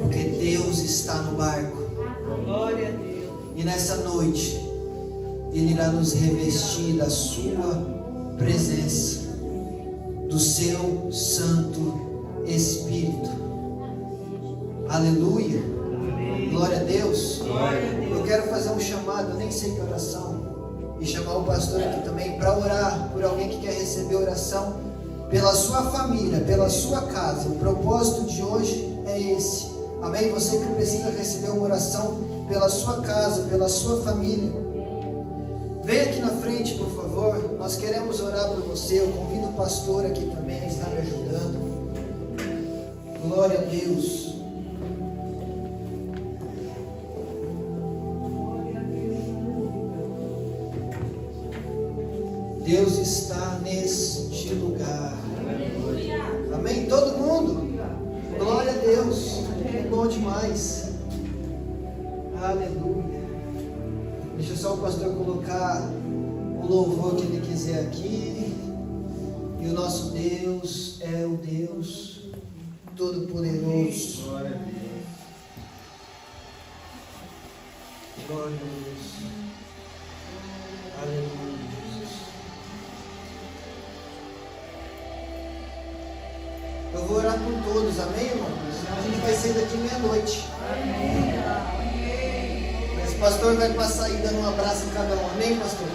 porque Deus está no barco. Glória a Deus. E nessa noite Ele irá nos revestir da sua presença, do seu Santo Espírito. Aleluia. Glória a Deus. Glória a Deus. Eu quero fazer um chamado, eu nem sei que oração, e chamar o pastor aqui também para orar por alguém que quer receber oração pela sua família, pela sua casa. O propósito de hoje é esse. Amém? Você que precisa receber uma oração pela sua casa, pela sua família, vem aqui na frente, por favor. Nós queremos orar por você. Eu convido o pastor aqui também a estar me ajudando. Glória a Deus. Deus está neste lugar. Amém? Todo mundo? Glória a Deus. É bom demais. Aleluia. Deixa só o pastor colocar o louvor que ele quiser aqui. E o nosso Deus é o Deus Todo-Poderoso. Glória a Deus. Glória a Deus. Aleluia, Jesus. com todos, amém, irmão? Senão a gente vai sair daqui meia-noite. Mas o pastor vai passar aí dando um abraço em cada um, amém, pastor?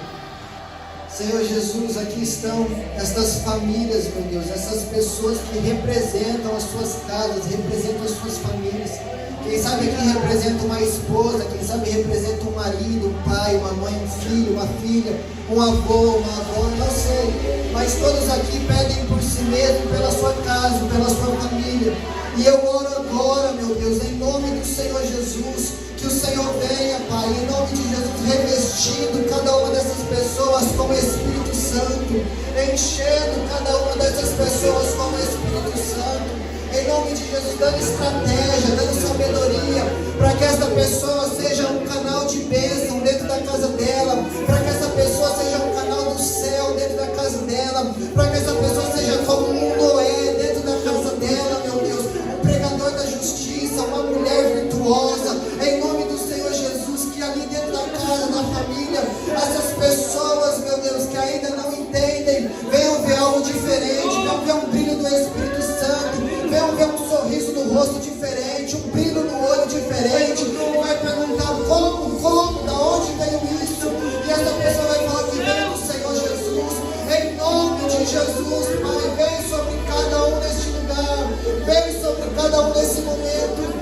Senhor Jesus, aqui estão estas famílias, meu Deus, essas pessoas que representam as suas casas, representam as suas famílias. Quem sabe aqui representa uma esposa, quem sabe representa um marido, um pai, uma mãe, um filho, uma filha, um avô, uma avó, não sei. Mas todos aqui pedem por si mesmo, pela sua casa, pela sua família. E eu oro agora, meu Deus, em nome do Senhor Jesus, que o Senhor venha, Pai, em nome de Jesus, revestindo cada uma dessas pessoas com o Espírito Santo, enchendo cada uma dessas pessoas com o Espírito Santo. Em nome de Jesus, dando estratégia, dando sabedoria, para que essa pessoa seja um canal de bênção dentro da casa dela, para que essa pessoa seja um canal do céu dentro da casa dela, para que essa pessoa seja como um Noé dentro da casa dela, meu Deus, um pregador da justiça, uma mulher virtuosa, em nome do Senhor Jesus, que ali dentro da casa, da família, essas pessoas, meu Deus, que ainda não entendem, venham ver algo diferente, venham ver um brilho do Espírito Santo, venham ver um sorriso no rosto diferente, um brilho no olho diferente, e vai perguntar como, da onde veio isso? E essa pessoa vai falar que veio do Senhor Jesus. Em nome de Jesus, Pai, vem sobre cada um neste lugar, vem sobre cada um nesse momento.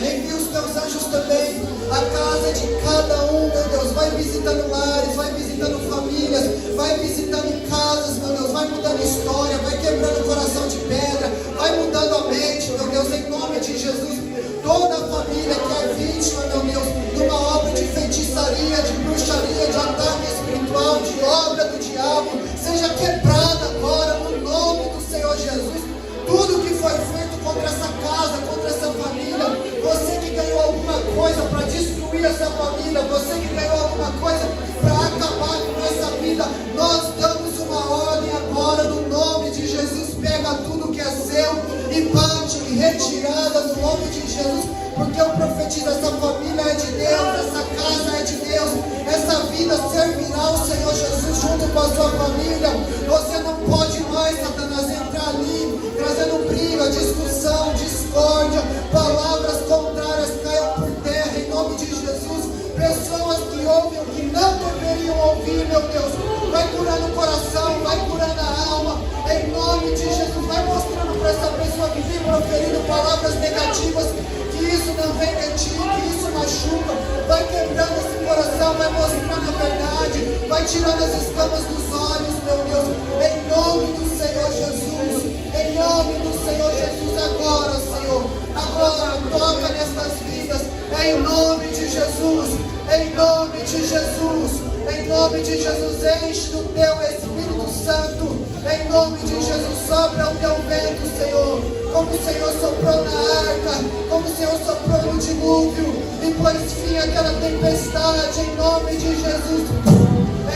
Envia os teus anjos também à casa de cada um, meu Deus. Vai visitando lares, vai visitando famílias, vai visitando casas, meu Deus. Vai mudando história, vai quebrando o coração de pedra, vai mudando a mente, meu Deus, em nome de Jesus. Toda a família que é vítima, meu Deus, de uma obra de feitiçaria, de bruxaria, de ataque espiritual, de obra do diabo, seja quebrada agora no nome do Senhor Jesus. Tudo que foi feito contra essa casa, contra essa família, você que ganhou alguma coisa para destruir essa família, você que ganhou alguma coisa para acabar com essa vida, nós damos uma ordem agora no nome de Jesus. Pega tudo que é seu e bate em retirada no nome de Jesus, porque eu profetizo: essa família é de Deus, essa casa é de Deus, essa vida servirá ao Senhor Jesus junto com a sua família. Você não pode mais, Satanás, entrar ali trazendo briga, discussão, discórdia, palavras contrárias caiam por terra em nome de Jesus. Pessoas que ouvem o que não deveriam ouvir, meu Deus, vai curando o coração, vai curando a alma, em nome de Jesus. Vai mostrando para essa pessoa que vem proferindo palavras negativas que isso não vem de ti, que isso machuca. Vai quebrando esse coração, vai mostrando a verdade, vai tirando as escamas dos olhos, meu Deus, em nome do Senhor Jesus. Em nome do Senhor Jesus, agora, Senhor, agora toca nessas vidas, em nome de Jesus, em nome de Jesus, em nome de Jesus. Enche do teu Espírito Santo, em nome de Jesus. Sopra o teu vento, Senhor, como o Senhor soprou na arca, como o Senhor soprou no dilúvio e pôs fim àquela tempestade, em nome de Jesus,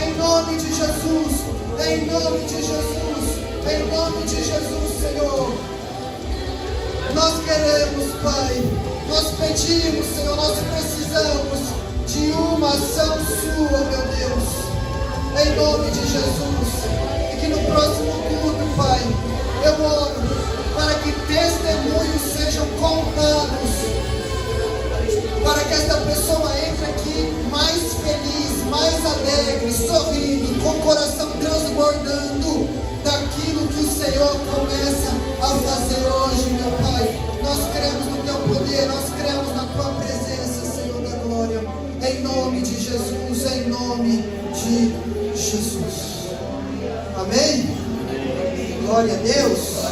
em nome de Jesus, em nome de Jesus, em nome de Jesus, Senhor. Nós queremos, Pai, nós pedimos, Senhor, nós precisamos de uma ação sua, meu Deus, em nome de Jesus. E que no próximo culto, Pai, eu oro para que testemunhos sejam contados, para que esta pessoa entre aqui mais feliz, mais alegre, sorrindo, com o coração transbordando daquilo que o Senhor começa a fazer hoje, meu Pai. Nós cremos no teu poder, nós cremos na tua presença, Senhor da glória, em nome de Jesus, em nome de Jesus. Amém? Glória a Deus.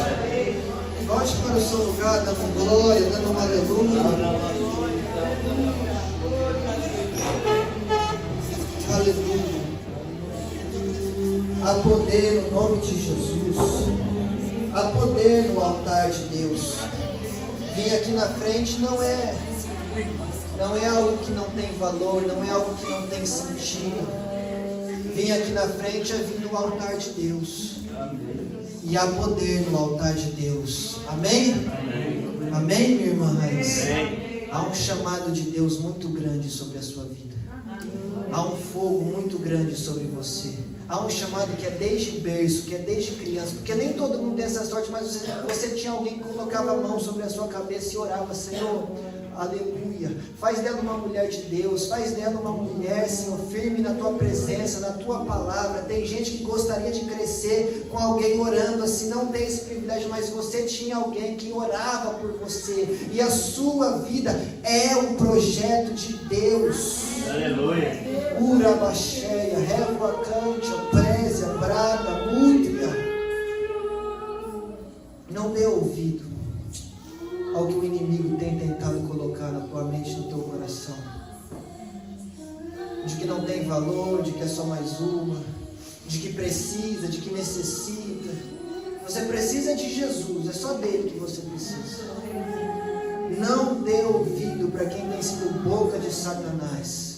Volte para o seu lugar, dando glória, dando uma aleluia. Aleluia. Há poder no nome de Jesus. Há poder no altar de Deus. Vir aqui na frente não é algo que não tem valor, não é algo que não tem sentido. Vir aqui na frente é vir no altar de Deus. E há poder no altar de Deus. Amém? Amém, minha irmã Raiz? Há um chamado de Deus muito grande sobre a sua vida. Há um fogo muito grande sobre você. Há um chamado que é desde berço, que é desde criança, porque nem todo mundo tem essa sorte, mas você tinha alguém que colocava a mão sobre a sua cabeça e orava: Senhor, aleluia, faz dela uma mulher de Deus, faz dela uma mulher, Senhor, firme na tua presença, na tua palavra. Tem gente que gostaria de crescer com alguém orando assim, não tem esse privilégio, mas você tinha alguém que orava por você, e a sua vida é um projeto de Deus. Aleluia. Urabaxéia, Révoa, Cântia, Présia, Brada, Mútria. Não dê ouvido ao que o inimigo tem tentado colocar na tua mente, no teu coração, de que não tem valor, de que é só mais uma, de que precisa, de que necessita. Você precisa de Jesus, é só dele que você precisa. Não dê ouvido para quem tem sido boca de Satanás.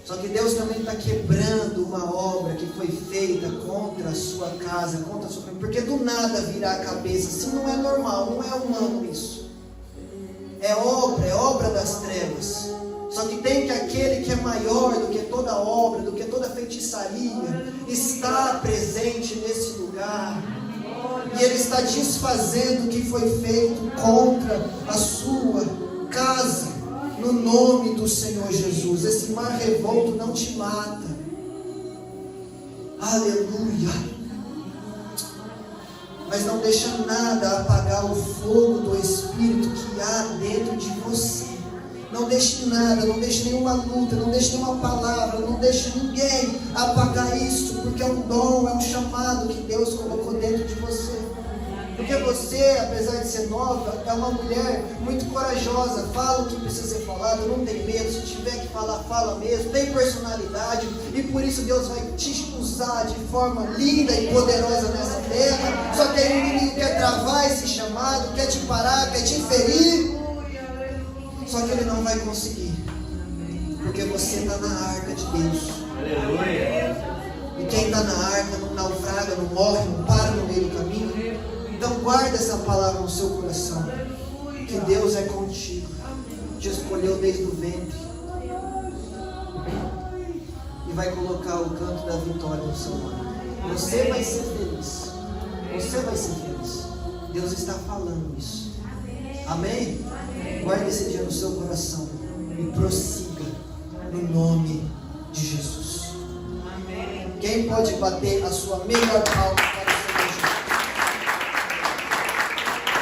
Só que Deus também está quebrando uma obra que foi feita contra a sua casa, contra a sua família, porque do nada virar a cabeça, assim não é normal, não é humano isso. É obra das trevas. Só que tem que aquele que é maior do que toda obra, do que toda feitiçaria, está presente nesse lugar. E Ele está desfazendo o que foi feito contra a sua casa. No nome do Senhor Jesus, esse mar revolto não te mata. Aleluia. Mas não deixa nada apagar o fogo do Espírito que há dentro de você. Não deixe nada, não deixe nenhuma luta, não deixe nenhuma palavra, não deixe ninguém apagar isso, porque é um dom, é um chamado que Deus colocou dentro de você. Porque você, apesar de ser nova, é uma mulher muito corajosa, fala o que precisa ser falado, não tem medo, se tiver que falar, fala mesmo, tem personalidade, e por isso Deus vai te usar de forma linda e poderosa nessa terra. Só que aí o inimigo quer travar esse chamado, quer te parar, quer te ferir, só que ele não vai conseguir, porque você está na arca de Deus. Aleluia. E quem está na arca não naufraga, não morre, não para no meio do caminho. Então guarda essa palavra no seu coração, que Deus é contigo, te escolheu desde o ventre e vai colocar o canto da vitória no seu nome. Você vai ser feliz, você vai ser feliz. Deus está falando isso. Amém? Guarde esse dia no seu coração e prossiga no nome de Jesus. Quem pode bater a sua melhor palma?